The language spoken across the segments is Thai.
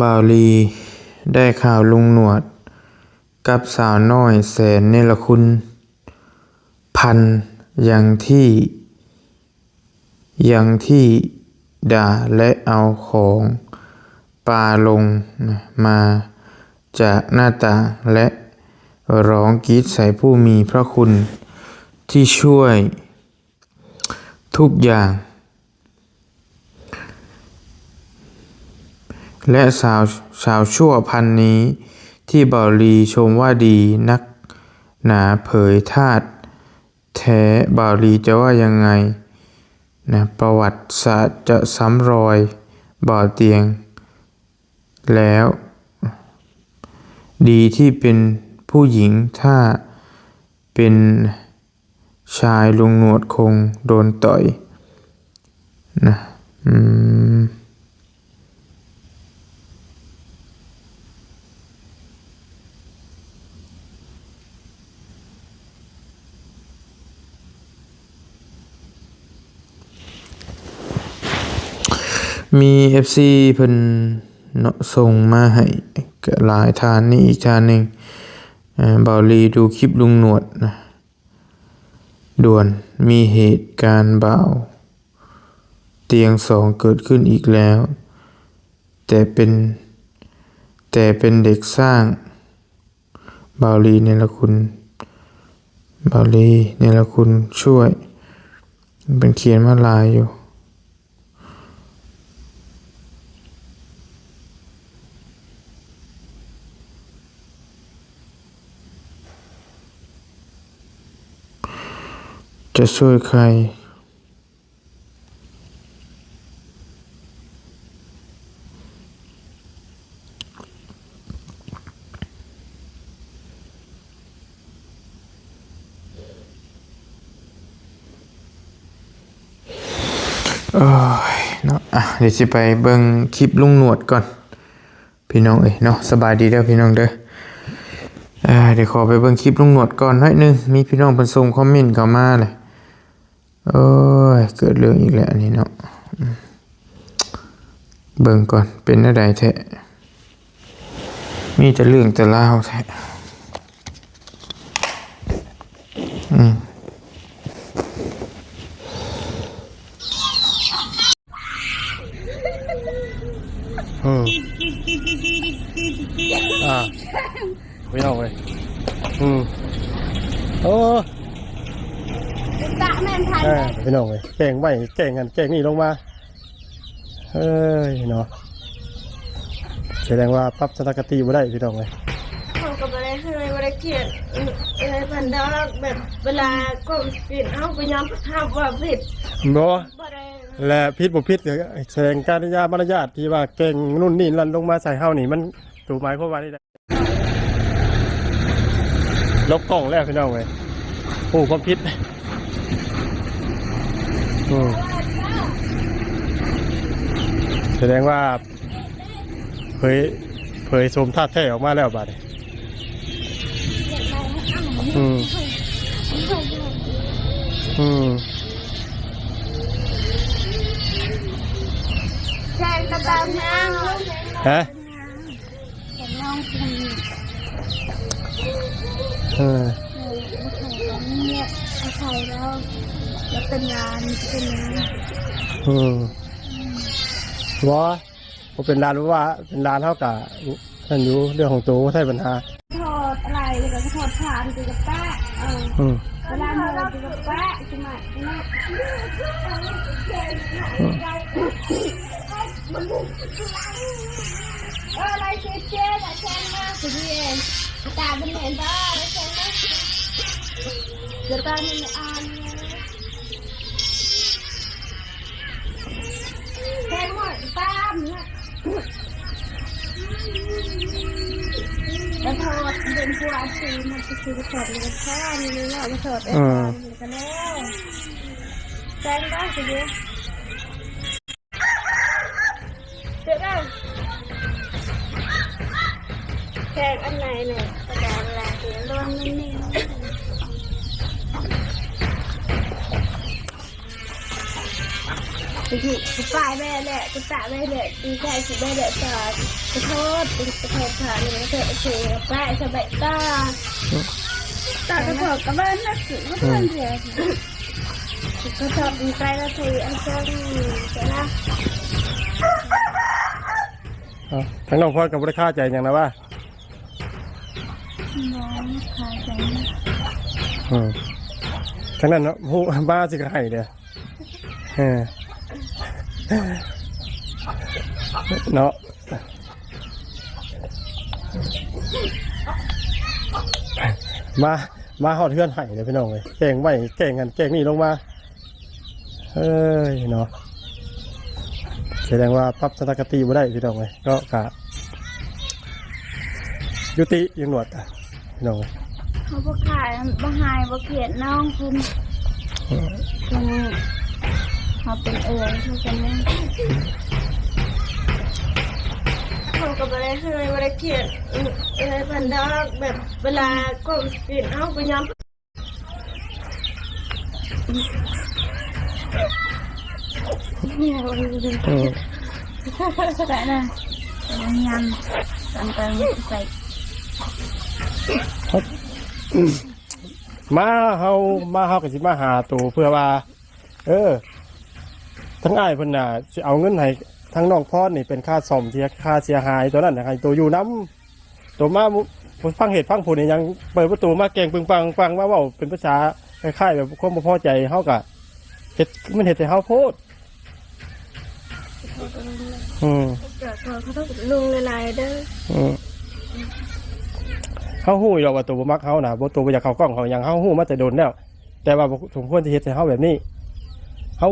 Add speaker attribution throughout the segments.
Speaker 1: บ่าวลีได้ข่าวลุงหนวดกับสาวน้อยแสนเนรคุณพันอย่างที่ด่าและเอาของปาลงมาจากหน้าต่างและร้องกรี๊ดใส่ผู้มีพระคุณที่ช่วยทุกอย่างและสาวชั่วพันนี้ที่บ่าวลีชมว่าดีนักหนาเผยธาตุแท้บ่าวลีจะว่ายังไงประวัติศาสตร์จะซ้ำรอยบ่าวเตียงแล้วดีที่เป็นผู้หญิงถ้าเป็นชายลุงหนวดคงโดนต่อยมี FC เพิ่นส่งมาให้หลายทานนี่อีกทานหนึ่งบ่าวลีดูคลิปลุงหนวดด่วนมีเหตุการณ์บ่าวเตียงสองเกิดขึ้นอีกแล้วแต่เป็นเด็กสร้างบ่าวลีเนรคุณช่วยเป็นเขียนมาลายอยู่จะช่วยใครเนาะเดี๋ยวจะไปเบิ่งคลิปลุงหนวดก่อนพี่น้องเนาะสบายดีเด้อพี่น้องเด้อเดี๋ยวขอไปเบิ่งคลิปลุงหนวดก่อนหน่อยนึงมีพี่น้องเพิ่นส่งคอมเมนต์เข้ามาเลยโอ้ยเกิดเรื่องอีกแล้วนี่เนาะเบิ่งก่อนเป็นอะไรแท้มีแต่เรื่องแต่ราวแท้
Speaker 2: ไม่เอาเลยโอ้
Speaker 3: ตะแม่นทัน
Speaker 2: ไม่เอาเลยแกงไว้แกงกันแกงนี่ลงมาเฮ้ยเนาะแสดงว่าปรับสถานการณ์บ่ได้พี่น้องเลย
Speaker 3: เขาก็บ่ได้ให้บ่ได้เกลียดพันดาวแบบเวลาก็ผิดเฮาก็ยอมรับว่าผิด
Speaker 2: บ่
Speaker 3: ได้
Speaker 2: และผิดบ่ผิดแสดงการยามารยาทที่ว่าแกงนู่นนี่ลั่นลงมาใส่เฮานี่มันถูกหมายความว่านี่ลบกล้องแล้วพี่น้องเลยโอ้ความผิดแสดงว่าเผยสมธาตุแท้ออกมาแล้วบาดนี้
Speaker 3: แข่งกระตามนาง
Speaker 2: ฮะ
Speaker 3: แข่งน้องคนเนี่ยเอาใส่แล้วเป็นงาน
Speaker 2: ว่าผมเป็นร้านว่าเป็นร้านเท่ากับท่านอยู่เรื่องของตัวใช่ปัญหา
Speaker 3: ถอดอะไรแล้วก็ถอดผ่านตีกับแป้เวลาเมื่อตีกับแป้ใช่ไหมอะไรเจ๊เจ๊แต่แช่งมากสิพี่เองตาเป็นเหม็นบ้าแล้วแช่งมากเดี๋ยวตาไม่อ่านแช่งหมดตามเนี่ยแล้วถอดเป็นผู้อาชีพมันจะคือถอดเลยแค่นี้เลยเราถอดกันแล้วแช่งได้สิเดี๋ยวได้แขกอันไหนเนี่ยกระดาษอะไรเสียงโดนนิ่งๆ คือฝ่ายแม่แหละกูตาแม่แหละกูใครสิแม่แหละตาขอโทษกูขอโทษค่ะนี่มันเกิดเสียแป้สบายตาขอโทษกับบ้านนักสิเพื่อนเดียวขอโทษดีใจแล้วทีอันเจ้าเจ้านะ
Speaker 2: ทั้งน้องพ่อกับบ่ได้ค่าใจอย่างนะว่า
Speaker 3: น้องคาใจ
Speaker 2: ทั้งนั้นเนาะฮู้บ้าสิก็ให้เด้อเนาะมาฮอดเฮือนให้เด้อพี่น้องเอ้ยแกล้งไว้แกล้งกันแกล้งนี่ลงมาเอ้ยเนาะแสดงว่าปรับสถานการณ์บ่ได้พี่น้องเอ้ยก็กะยุติยังหนวดอ่ะพี่น้องเอ้ย
Speaker 3: เขาบ่ขายบ่หายบ่เขียนน้องคุณเขาเป็นเขาเป็นแม่เขาก็บ่ได้เคยบ่ได้เขียนพันดอกแบบเวลาก็เขียนเอาไปย้ำเนี่ยวันนี้แต่นะยำต่างๆใส่
Speaker 2: มาเฮาก็สิมาหาตัวเพื่อว่าทั้งอ้ายเพิ่นน่ะสิเอาเงินให้ทั้งน้องพรนี่เป็นค่าซ่อมที่ค่าเสียหายตัวนั้นน่ะให้ตัวอยู่นํตัวมาฟังเหตุฟังผลนี่ยังเปิดประตูมาแกล้งปึงปังฟังว่าเว้าเป็นภาษาคล้ายๆแบบความบ่พอใจเฮาก็เฮ็ดมันเฮ็ดให้เฮาโพด
Speaker 3: เขาต้องลุงหลายๆเด้อ
Speaker 2: เฮาฮู้อยู่ว่าตัวบ่มักเฮาน่ะบ่ตัวบ่อยากเข้ากล้องเฮาหยังเฮาฮู้มาแต่โดนแล้วแต่ว่าบ่สมควรที่เฮ็ดให้เฮาแบบนี้เฮา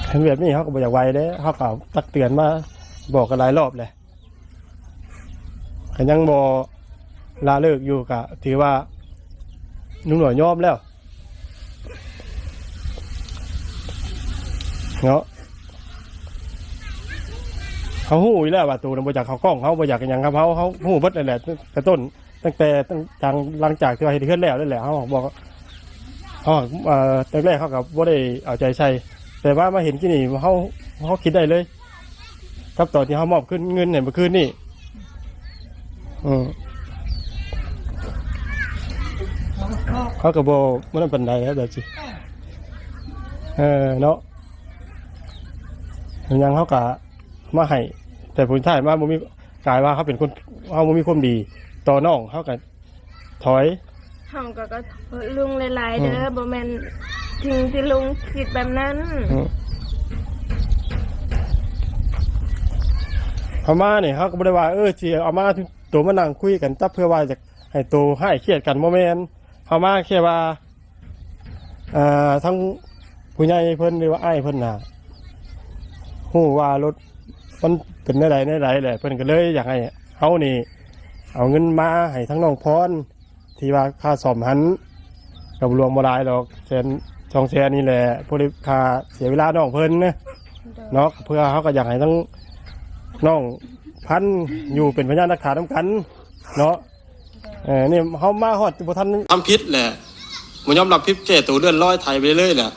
Speaker 2: เห็นแบบนี้เฮาก็บ่อยากไว้เด้เฮาก็ตักเตือนมาบอกกันหลายรอบแหละก็ยังบ่ลาเลิกอยู่ก็ถือว่านุ่งหน่อยยอมแล้วเนาะเขาหู้อยู่แล้วว่าตัวเราบ่อยากเขากล้องเขาบ่อยากกันยังครับเขาหู้เบิดเลยแหละกระต้นตั้งแต่หลังจากที่ว่าเฮ็ดขึ้นแล้วนั่นแหละเขาบอกเขาตั้งแรกเขากับบ่ได้เอาใจใส่แต่ว่ามาเห็นที่นี่เขาคิดได้เลยครับตอนที่เขามอบขึ้นเงินเนี่ยเมื่อคืนนี่เขากับโบมันเป็นไรครับเดี๋ยวสิเนาะยังเขากะมาให้แต่ผลท้ายมาบ่มีกลายว่าเขาเป็นคนเขาบ่มีความดีต่อน้องเขาก็ถอย
Speaker 3: ห้องก็ลุงหลายๆเด้อบ่แม่นถึงที่ลุงคิดแบบนั้น
Speaker 2: เขามาเนี่ยเขาก็บ่ได้ว่าสิเอามาตัวมานั่งคุยกันตับเพื่อว่าจะให้ตัวให้เครียดกันบ่แม่นเขามาแค่ว่าทั้งผู้ใหญ่เพิ่นหรือว่าอ้ายเพิ่นน่ะฮู้ว่ารถมันเป็นได้ไหนแหละเพิ่นก็เลยอยากให้เฮานี่เอาเงินมาให้ทั้งน้องพรที่ว่าค่าซ่อมหันกับรวมบ่หลายดอก1-2 นี่แหละพวกค่าเสียเวลาน้องเพิ่นเนาะเพื่อเฮาก็อยากให้ทั้งน้องพันอยู่เป็นพยานหลักฐานนำกันเนาะนี่เฮามาฮอดบ่ทันทำผิดแหละบ่ยอมรับผิดแก้ตัวเลื่อนลอยไถไปเรื่อยๆแหละ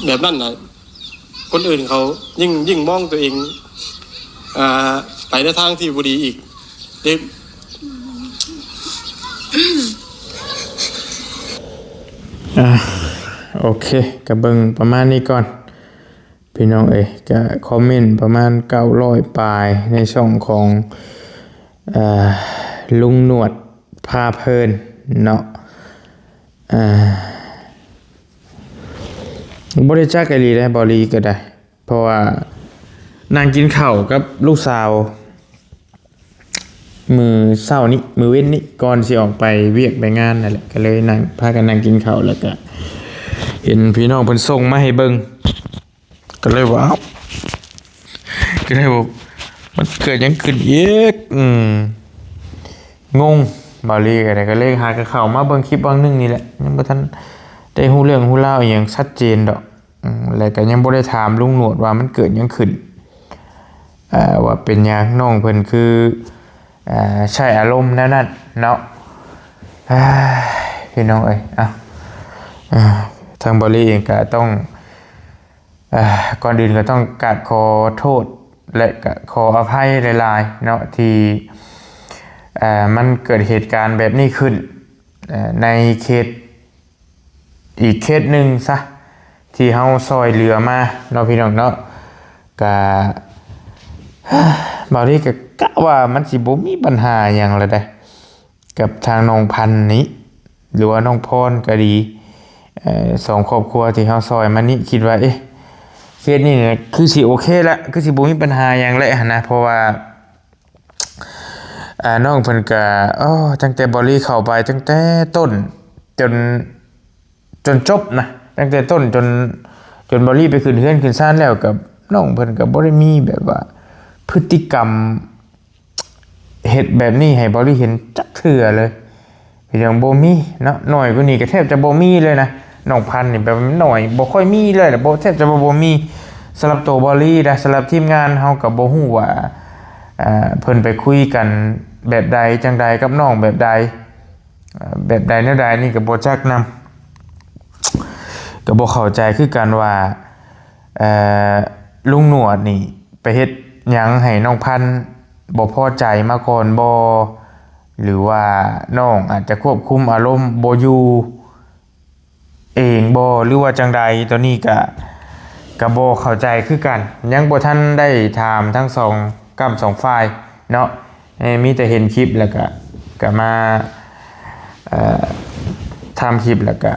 Speaker 2: แบบนั้นน่ะคนอื่นเขายิ่งมองตัวเองไปในทางที่บ่ดีอีกเด็ก
Speaker 1: โอเคก็เบิ่งประมาณนี้ก่อนพี่น้องก็คอมเมนต์ประมาณ900ปลายในช่องของลุงหนวดพาเพลินเนาะบริจาคไอรีได้บริก็ได้เพราะว่านางกินข้าวกับลูกสาวมือเศร้านี้มือเว้นนี้ก่อนสิออกไปเวียกไปงานนั่นแหละก็เลยนั่งพากันนั่งกินข้าวแล้วก็เห็นพี่น้องเพิ่นส่งมาให้เบิ่งก็เลยว่าก็เลยว่ามันเกิดยังขึ้นอีกงงบาลีก็เลยหากระเข้ามาเบิ่งคลิปบางนึงนี่แหละยังบ่ทันได้ฮู้เรื่องฮู้ราวอีหยังชัดเจนดอกแล้วก็ยังบ่ได้ถามลุงหนวดว่ามันเกิดยังขึ้นว่าเป็นหยังน้องเพิ่นคือใช้อารมณ์แนวนั้นเนาะพ พี่น้องเอ้ยทางบริเองก็ต้องก่อนอื่นก็ต้องกราบขอโทษและก็ขออภัยหลายๆเนาะที่มันเกิดเหตุการณ์แบบนี้ขึ้นในเคสอีกเคสหนึ่งซะที่เฮาซอยเหลือมาเนาะพี่น้องเนาะก็บางทีก็กะว่ามันสิบ่มีปัญหาอย่างละได้กับทางน้องพันธุ์นี้หรือว่าน้องพรก็ดีสองครอบครัวที่เฮาซอยมานี่คิดว่าเคสนี้เนี่ยคือสิโอเคละคือสิบ่มีปัญหาอย่างละนะเพราะว่าน้องเพิ่นก็ตั้งแต่บริเข้าไปตั้งแต่ต้นจนจบนะตั้งแต่ต้นจนบริไปขึ้นเฮือนขึ้นศาลแล้วกับน้องเพิ่นก็บ่ได้มีแบบว่าพฤติกรรมเฮ็ดแบบนี้ให้บริเห็นจักเทื่อเลยอย่างบ่มีเนาะหน่อยกว่านี้ก็แทบจะบ่มีเลยนะน้องพันธุ์นี่แบบหน่อยบ่ค่อยมีเลยล่ะบ่แทบจะบ่มีสำหรับตัวบรินะสำหรับทีมงานเฮาก็บ่ฮู้ว่าเพิ่นไปคุยกันแบบใดจังใดกับน้องแบบใดแนวใดนี่ก็บ่จักนำก็บ่เข้าใจคือกันว่าลุงหนวดนี่ไปเฮ็ดหยังให้น้องพันธุ์บ่พอใจมาก่อนบ่หรือว่าน้องอาจจะควบคุมอารมณ์บ่อยู่เองบ่หรือว่าจังใดตัวนี้ก็บ่เข้าใจคือกันยังบ่ทันได้ถามทั้งสองฝ่ายเนาะมีแต่เห็นคลิปแล้วก็มาทำคลิปแล้วก็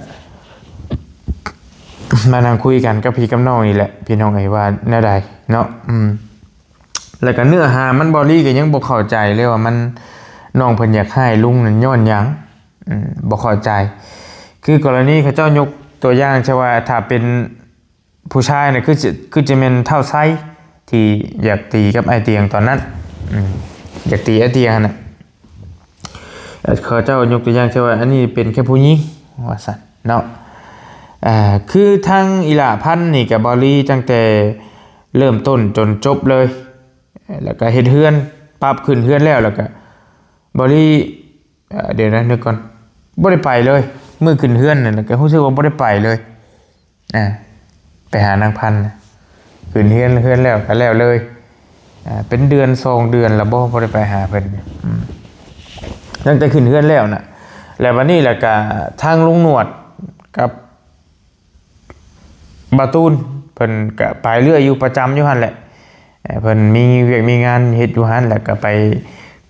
Speaker 1: มานั่งคุยกันกับพี่กับน้องนี่แหละพี่น้องว่าแนวใดเนาะแล้วก็เนื้อหามันบ่ลี่ก็ยังบ่เข้าใจเลยว่ามันน้องเพิ่นอยากให้ลุงนั่นย้อนหยังบ่เข้าใจคือกรณีเขาเจ้ายกตัวอย่างใช่ว่าถ้าเป็นผู้ชายเนี่ยคือจะเป็นเท่าไซที่อยากตีกับไอเตียงตอนนั้นอยากตีไอเตียงน่ะเขาเจ้ายกตัวอย่างใช่ว่าอันนี้เป็นแค่ผู้หญิงว่าซั่นเนาะคือทางอิหล่าพันธุ์นี่กับบอลี่ตั้งแต่เริ่มต้นจนจบเลยแล้วก็เฮ็ดเฮือนปรับขึ้นเฮือนแล้วก็บอลี่เดี๋ยวนะนึกก่อนบ่ได้ไปเลยเมื่อขึ้นเฮือนนั่นก็รู้สึกว่าบ่ได้ไปเลยไปหานางพันธุ์ขึ้นเฮือนแล้วก็แล้วเลยเป็นเดือน2เดือนแล้วบ่ได้ไปหาเพิ่นตั้งแต่ขึ้นเฮือนแล้วน่ะแล้ววันนี้แล้วก็ทางลุงหนวดกับบาตูนเพิ่นก็ไปเรื่อยอยู่ประจำอยู่หั่นแหละเพิ่นมีเวียกมีงานเฮ็ดอยู่หั่นแล้วก็ไป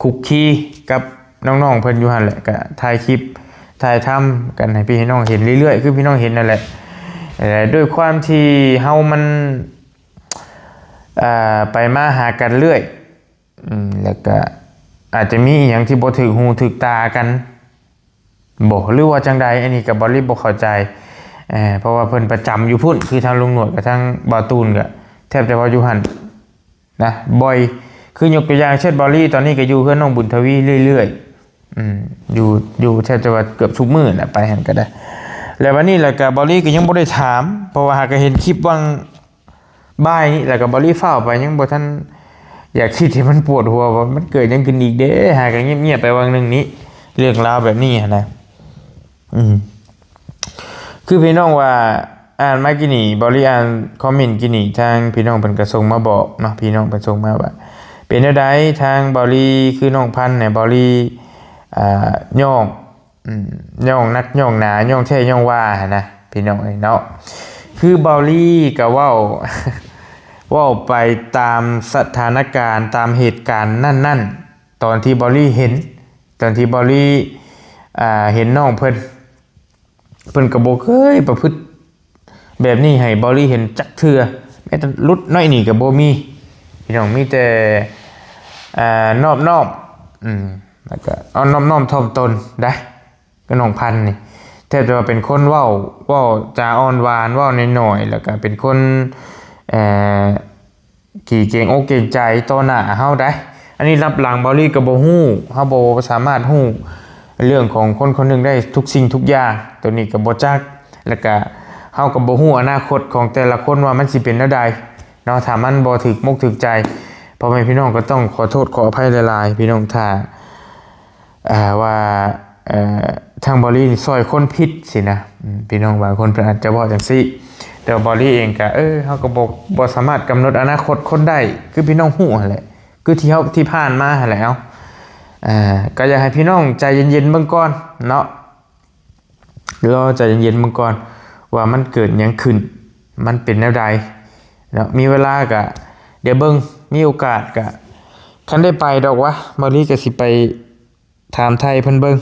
Speaker 1: คุกคีกับน้องๆเพิ่นอยู่หั่นแหละก็ถ่ายคลิปถ่ายทำกันให้พี่น้องเห็นเรื่อยๆคือพี่น้องเห็นนั่นแหละด้วยความที่เฮามันไปมาหากันเรื่อยแล้วก็อาจจะมีอย่างที่บ่ถึกหูถึกตากันบ่หรือว่าจังใดอันนี้ก็บ่รีบบ่เข้าใจเพราะว่าเพิ่นประจำอยู่พุ่นคือทางลุงหนวดกับทางบ่าวตูนก็แทบจะว่าอยู่หั่นนะบ่อยคือยกตัวอย่างเช่นบอลลี่ตอนนี้ก็อยู่เพื่อนน้องบุญทวีเรื่อยๆอยู่แทบจะว่าเกือบทุกมื้อน่ะไปหั่นก็ได้แล้ววันนี้แล้วก็บอลลี่ก็ยังบ่ได้ถามเพราะว่าหากเห็นคลิปวังบ่ายนี้แล้วก็บอลลี่ฟ้าวไปยังบ่ทันอยากคิดที่มันปวดหัวว่ามันเกิดยังขึ้นอีกเด้หากเงียบๆไปวังนึงนี้เรื่องราวแบบนี้นะคือพี่น้องว่าอ่านมากี่นี่บริอ่านคอมเมนต์กี่นี่ทางพี่น้องเพิ่นก็ส่งมาบอกเนาะพี่น้องเพิ่นส่งมาว่าเป็นจังได๋ทางบริคือน้องพันธุ์เนี่ยบริย่องนักย่องหนาย่องแท้ย่องว่านะพี่น้องเนาะคือบริก็เว้า เว้าไปตามสถานการณ์ตามเหตุการณ์นั่นๆตอนที่บริเห็นตอนที่บริเห็นน้องเพิ่นก็บ่เคยประพฤติแบบนี้ให้บริเห็นจักเทื่อแม้แต่ลุดน้อยนี่ก็บ่มีพี่น้องมีแต่นอบแล้วก็เอาน้อมถ่อมตนได้ก็น้องพันธุ์นี่แทบจะว่าเป็นคนเว้าจาอ่อนหวานเว้าน้อยๆแล้วก็เป็นคนขี้เกรงอกเกรงใจต่อหน้าเฮาได้อันนี้รับหลังบริก็บ่ฮู้เฮาบ่สามารถฮู้เรื่องของคนคนหนึ่งได้ทุกสิ่งทุกอย่างตัวนี้ก็บ่จักแล้วก็เฮาก็บ่ฮู้อนาคตของแต่ละคนว่ามันสิเป็นแนวใดเนาะถ้ามันบ่ถึกมกถึกใจพ่อแม่พี่น้องก็ต้องขอโทษขออภัยหลายๆพี่น้องถ้าว่า ทางบอลลี่นี่ซอยคนพิษสินะพี่น้องบางคนเพิ่นอาจจะบอกจังซี่แต่บอลลี่เองก็เฮาก็บ่สามารถกำหนดอนาคตคนได้คือพี่น้องฮู้หั่นแหละคือที่เฮาที่ผ่านมาหั่นแหละก็อยากให้พี่น้องใจเย็นๆเบิ่งก่อนเนาะรอใจเย็นๆเบิ่งก่อนว่ามันเกิดหยังขึ้นมันเป็นแนวใดเนาะมีเวลาก็เดี๋ยวเบิ่งมีโอกาสก็คันได้ไปดอกวะบอลลี่ก็สิไปถามไทยเพิ่นเบิ่ง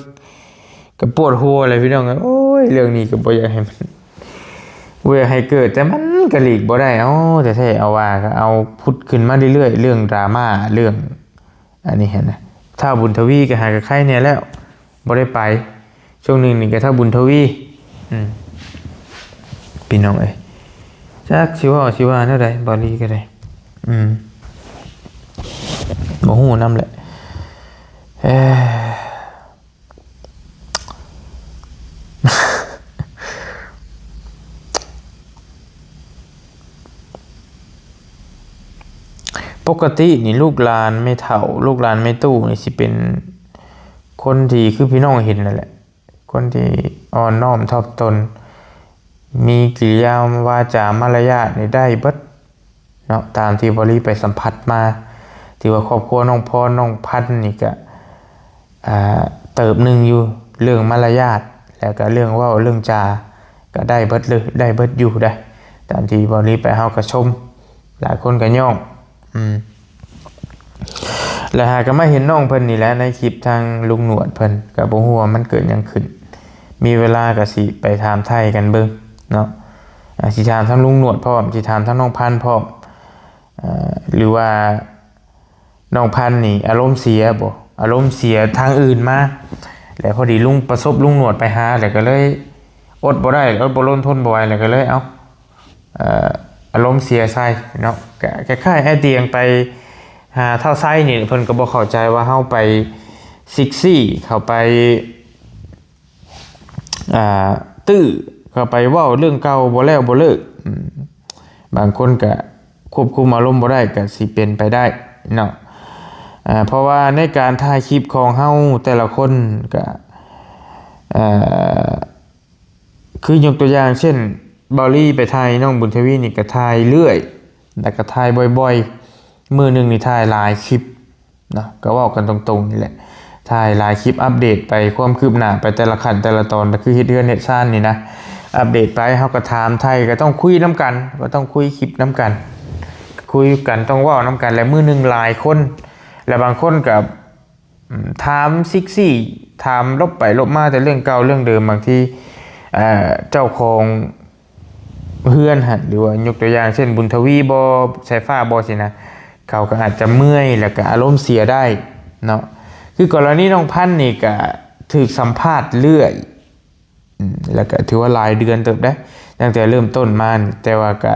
Speaker 1: ก็ปวดหัวเลยพี่น้องโอ้ยเรื่องนี้ก็บ่อยากให้มันให้เกิดแต่มันก็หลีกบ่ได้แต่แท้เอาว่าก็เอาพุดขึ้นมาเรื่อยๆเรื่องดราม่าเรื่องอันนี้เห็นนะถ้าบุญทวีก็หากับใครเนี่ยแล้วบ่ได้ไปช่วงนึงนี่ก็ถ้าบุญทวีพี่น้องเอ้ยจักสิว่าเท่าใดบ่ลีก็ได้บ่ฮู้นำแหละปกตินี่ลูกหลานไม่เฒ่าลูกหลานไม่ตู้นี่สิเป็นคนที่คือพี่น้องเห็นนั่นแหละคนที่อ่อนน้อมถ่อมตนมีกิริยาวาจามารยาทนี่ได้เบิดเนาะตามที่บริไปสัมผัสมาที่ว่าครอบครัวน้องพรน้องพันธุ์นี่ก็เติบหนึ่งอยู่เรื่องมารยาทแล้วก็เรื่องเว้าเรื่องจาก็ได้เบิดเลยได้เบิดอยู่ได้ตามที่บริไปเฮาก็ชมหลายคนก็ย่องแล้วหาก็มาเห็นน้องเพิ่นนี่แหละในคลิปทางลุงหนวดเพิ่นก็บ่ฮู้ว่ามันเกิดหยังขึ้นมีเวลาก็สิไปถามไทยกันเบิ่งเนาะสิถามทั้งลุงหนวดพร้อมสิถามทั้งน้องพันธุ์พร้อมหรือว่าน้องพันธุ์นี่อารมณ์เสียบ่อารมณ์เสียทางอื่นมาแล้วพอดีลุงประสบลุงหนวดไปหาแล้วก็เลยอดบ่ได้อดบ่ล้นทนบ่ไหวแล้วก็เลยอารมณ์เสียใส่เนาะคล้ายๆไอ้เตียงไปหาเท่าไส้นี่เพิ่นก็บ่เข้าใจว่าเฮาไปซิกซี่เข้าไปตื้อเข้าไปเว้าเรื่องเก่าบ่แล้วบ่เลิกบางคนก็ควบคุมอารมณ์บ่ได้ก็สิเป็นไปได้เนาะเพราะว่าในการถ่ายคลิปของเฮาแต่ละคนก็คือยกตัวอย่างเช่นบอลลี่ไปถ่ายน้องบุญทวีนี่ก็ถ่ายเรื่อยแต่ก็ถ่ายบ่อยๆมือนึงนี่ถ่ายหลายคลิปเนาะก็เว้ากันตรงๆนี่แหละถ่ายหลายคลิปอัปเดตไปความคืบหน้าไปแต่ละขั้นแต่ละตอนก็คือเฮ็ดเรือนเฮ็ดซ่านนี่นะอัปเดตไปเฮาก็ถามไทยก็ต้องคุยน้ำกันก็ต้องคุยคลิปน้ำกันคุยกันต้องเว้าน้ำกันและมือนึงหลายคนและบางคนก็ถามซิกซี่ถามลบไปลบมาแต่เรื่องเก่าเรื่องเดิมบางทีเจ้าของเพื่อนหรือว่ายกตัวอย่างเช่นบุญทวีบอสายฟ้าบอสินะเขาก็อาจจะเมื่อยแล้วก็อารมณ์เสียได้เนาะคือกรณีน้องพันธุ์นี่ก็ถูกสัมภาษณ์เรื่อยแล้วก็ถือว่าหลายเดือนเติบได้ตั้งแต่เริ่มต้นมาแต่ว่าก็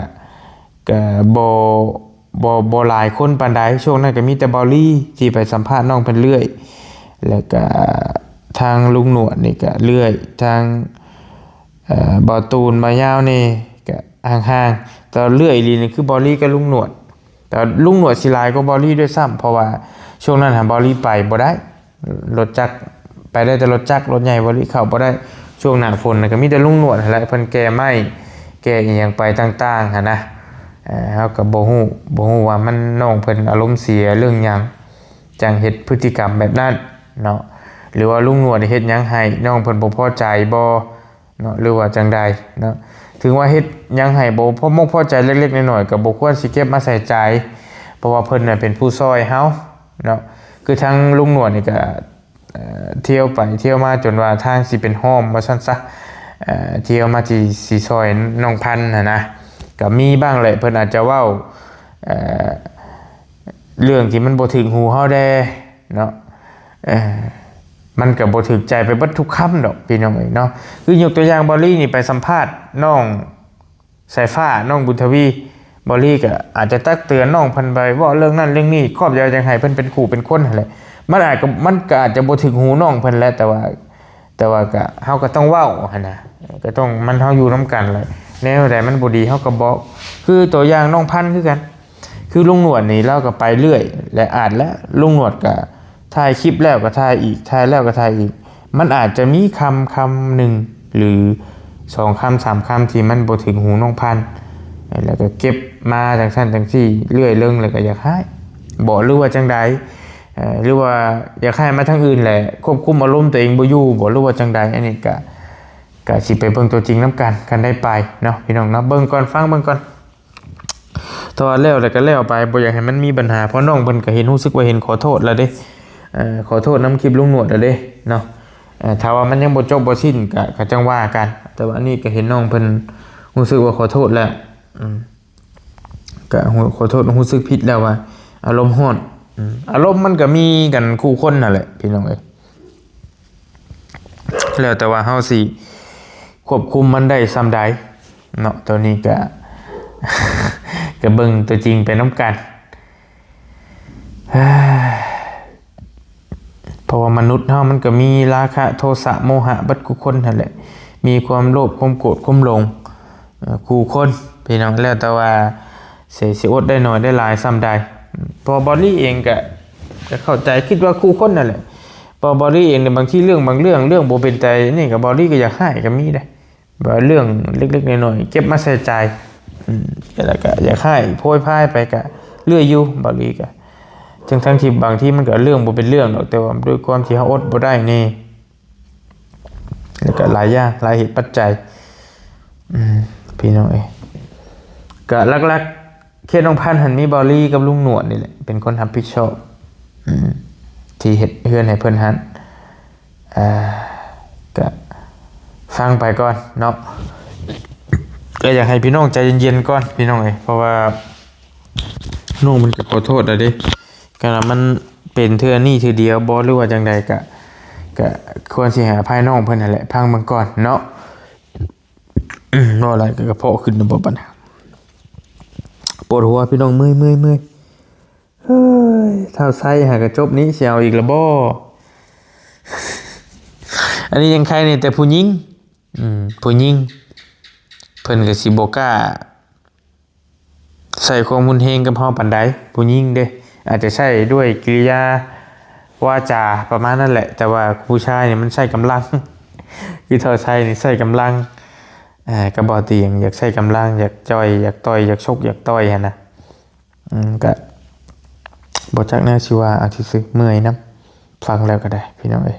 Speaker 1: บ่หลายคนปานใดช่วงนั้นก็มีแต่บอลลี่ที่ไปสัมภาษณ์น้องเพิ่นเรื่อยแล้วก็ทางลุงหนวดนี่ก็เรื่อยทางบ่ตูนมายาวนี่ก็ห่างๆแต่เรื่อยอีนี่คือบอลลี่กับลุงหนวดแต่ลุงหนวดสิหลายก็บอลลี่ด้วยซ้ำเพราะว่าช่วงนั้นหาบอลลี่ไปบ่ได้รถจักรไปได้แต่รถจักรรถใหญ่บอลลี่เข้าบ่ได้ช่วงหน้าฝนก็มีแต่ลุงหนวดแหละเพิ่นแก้ไม้แก้อีหยังไปต่างๆหั่นนะเฮาก็บ่ฮู้ว่ามันน้องเพิ่นอารมณ์เสียเรื่องหยังจังเฮ็ดพฤติกรรมแบบนั้นเนาะหรือว่าลุงหนวดเฮ็ดหยังให้น้องเพิ่นบ่พอใจบ่เนาะหรือว่าจังใดเนาะถึงว่าเฮ็ดหยังให้บ่พอใจเล็กๆน้อยๆก็บ่ควรสิเก็บมาใส่ใจเพราะว่าเพิ่นน่ะเป็นผู้ซอยเฮาเนาะคือทางลุงหนวดนี่ก็เที่ยวไปเที่ยวมาจนว่าทางสิเป็นห้อมว่าซั่นซะเที่ยวมาที่สิซอยน้องพันธุ์นะก็มีบ้างแหละเพิ่นอาจจะเว้าเรื่องที่มันบ่ถึงหูเฮาแดเนาะมันก็บ่ถึกใจไปเบิดทุกคำดอกพี่น้องเอ้ยเนาะคือยกตัวอย่างบอลลี่นี่ไปสัมภาษณ์น้องสายฟ้าน้องบุญทวีบอลลี่ก็อาจจะตักเตือนน้องเพิ่นไปว่าเรื่องนั้นเรื่องนี้ครอบใจจังไห้เพิ่นเป็นคู่เป็นคนนั่นแหละมันก็อาจจะบ่ถึงหูน้องเพิ่นแล้วแต่ว่าก็เฮาก็ต้องเว้าหั่นน่ะก็ต้องมันเฮาอยู่นํกันแหละแนวใดมันบ่ดีเฮาก็บอกคือตัวอย่างน้องพันธุ์คือกันคือลุงหนวดนี่เราก็ไปเรื่อยและอาจแล้วลุงหนวดก็ถ่ายคลิปแล้วก็ถ่ายอีกถ่ายแล้วก็ถ่ายอีก มันอาจจะมีคำหนึ่งหรือ2 คำ 3 คำที่มันบ่ถึงหูน้องพันธุ์แล้วก็เก็บมาจังซั่นจังซี่เรื่อยเรื่องแล้วก็อยากให้บ่หรือว่าจังใดหรือว่าอยากให้มาทางอื่นแหละควบคุมอารมณ์ตัวเองบ่อยู่บ่หรือว่าจังใดอันนี้ก็สิไปเบิ่งตัวจริงนำกันได้ไปเนาะพี่น้องเนาะเบิ่งก่อนฟังเบิ่งก่อนตัวแล้วก็แล้วไปบ่อยากให้มันมีปัญหาเพราะน้องเพิ่นก็เห็นรู้สึกว่าเห็นขอโทษแล้วเด้ขอโทษน้ำคลิปลุงหนวดแล้วเด้เนาะถ้าว่ามันยังบ่จบบ่สิ้นก็จังว่ากันแต่ว่านี่ก็เห็นน้องเพิ่นรู้สึกว่าขอโทษแล้วก็ขอโทษรู้สึกผิดแล้วว่าอารมณ์ร้อนอารมณ์มันก็มีกันคู่คนนั่นแหละพี่น้องเอ้ยแล้วแต่ว่าเฮาสิควบคุมมันได้ส่ำใดเนาะตัวนี้ก็ก็เบิ่งตัวจริงไปนำกันเพราะว่ามนุษย์เฮามันก็มีราคะโทสะโมหะบัดคู่คนนั่นแหละมีความโลภความโกรธความหลงคู่คนพี่น้องแล้วแต่ว่าสิอดได้น้อยได้หลายส่ำใดพอบอดี้เองก็เข้าใจคิดว่าคู่คนนั่นแหละพอบอดี้เองเนี่ยบางทีบางเรื่องบ่เป็นใจนี่ก็บอดี้ก็อยากให้ก็มีได้บ่เรื่องเล็กๆน้อยๆเก็บมาใส่ใจแล้วก็อยากให้โพยพายไปก็เลื่อยอยู่บอดี้ก็ทั้งที่บางทีมันก็เรื่องบ่เป็นเรื่องหรอกแต่ว่าด้วยความที่เฮาอดบ่ได้นี่แล้วก็หลายอย่างหลายเหตุปัจจัยพี่น้องเอ้ยก็หลักๆเคสน้องพันธุ์หันมีบอลี่กับลุงหนวดนี่แหละเป็นคนรับผิดชอบที่เฮ็ดเฮือนให้เพิ่นหันก็ฟังไปก่อนเนาะก็อยากให้พี่น้องใจเย็นๆก่อนพี่น้องเอ้ยเพราะว่าน้องมันก็ขอโทษแล้วเด้ก็มันเป็นเทื่อนี้เทื่อเดียวบ่หรือว่าจังใดก็ควรสิให้อภัยน้องเพิ่นนั่นแหละพังเบิ่งก่อนเนาะบ่อะไรก็กระเพาะขึ้นบ่ปัญหาปวดหัวพี่น้องเมื่อยเฮ้ยเท่าไส้หากระจบนี้เสียวอีกละบ่อันนี้ยังใครเนี่ยแต่ผู้หญิงผู้หญิงเพิ่นก็สิบ่กล้าใส่ความรุนแรงกับเฮาปานใดผู้หญิงเด้อาจจะใช้ด้วยกิริยาวาจาประมาณนั้นแหละแต่ว่าผู้ชายเนี่ยมันใช้กำลังคือเท่าไส้นี่ใช้กำลังก็บ่ตีอยากใช้กำลังอยากจ่อยอยากต่อยอยากชกอยากต่อยหั่นน่ะก็บ่จักแน่สิว่าอาจสิซื้อเมื่อยนํฟังแล้วก็ได้พี่น้องเอ้ย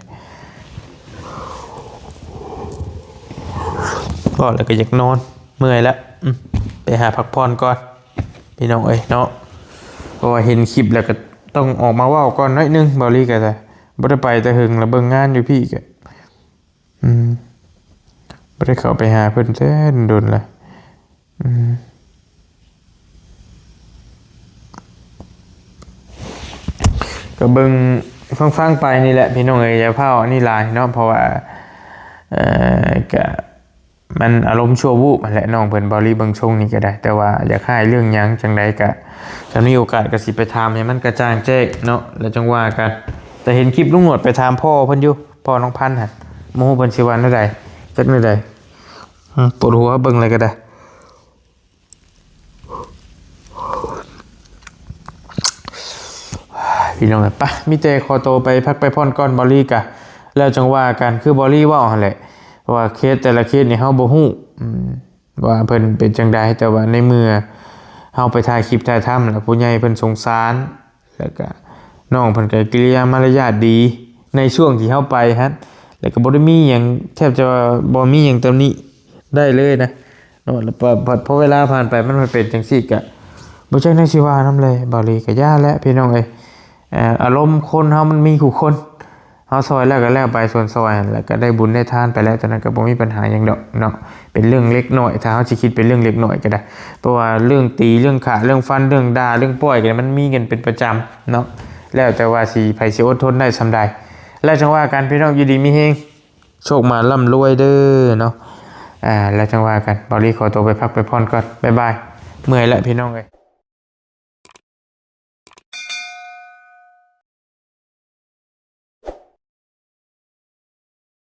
Speaker 1: ก็แล้วก็อยากนอนเมื่อยแล้วไปหาพักผ่อนก่อนพี่น้องเอ้ยเนาะเพราะว่าเห็นคลิปแล้วก็ต้องออกมาเว้าก่อนหน่อยนึงบ่ลี่ก็ได้บ่ได้ไปแต่หึงแล้วเบิ่งงานอยู่พี่ก็บ่ได้เข้าไปหาเพิ่นแท้โดนเลยก็เบิ่งฟังไปนี่แหละพี่น้องเอ้ยอย่าเผาอันนี้หลายเนาะเพราะว่าก็มันอารมณ์ชั่ววูบนั่นแหละน้องเพิ่นบ่รีเบิ่งชงนี่ก็ได้แต่ว่าอยากให้เรื่องหยังจังไดก็ถ้ามีโอกาสก็สิไปถามให้มันกระจ่างแจ้งเนาะแล้วจังว่ากันแต่เห็นคลิปลุงหนวดไปถามพ่อเพิ่นอยู่พ่อน้องพันธุ์หั่นโมโหเพิ่นสิว่าแนวใดจักแนวใดปวดหัวเบิ่งอะไรก็ได้พี่น้องปะมีแต่ขอโตไปพักไปพ่อนก้อนบอลลี่กะแล้วจังว่ากันคือบอลลี่ว่าหั่นแหละว่าเคสแต่ละเคสนี่เฮาบ่ฮู้ว่าเพิ่นเป็นจังไดแต่ว่าในเมื่อเฮาไปถ่ายคลิปถ่ายทำแล้วผู้ใหญ่เพิ่นสงสารแล้วก็น้องเพิ่นก็กิริยามารยาทดีในช่วงที่เฮาไปฮะแล้วก็บ่ได้มีหยังแทบจะบ่มีหยังตำหนิได้เลยนะเนาะแล้วพอเวลาผ่านไปมันเป็นจังซี่ก็บ่จักได้สิว่านำเลยบาลีก็ย่าแล้วพี่น้องเอ้ยอารมณ์คนเฮามันมีคู่คนเฮาซอยแล้วก็แล้วไปส่วนซอยแล้วก็ได้บุญได้ทานไปแล้วตอนนั้นก็บ่มีปัญหาหยังดอกเนาะเป็นเรื่องเล็กน้อยถ้าเฮาสิคิดเป็นเรื่องเล็กน้อยก็ได้เพราะว่าเรื่องตีเรื่องฆ่าเรื่องฟันเรื่องด่าเรื่องปล่อยกันมันมีกันเป็นประจำเนาะแล้วแต่ว่าสิไผสิอดทนได้ส่าใดแล้วจังว่ากันพี่น้องอยู่ดีมีเฮงโชคมาร่ำรวยเด้อเนาะแล้วจังว่ากันบอลี่ขอตัวไปพักไปพรก่อนบ๊ายบายเมื่อยแล้วพี่น้องเอ้ย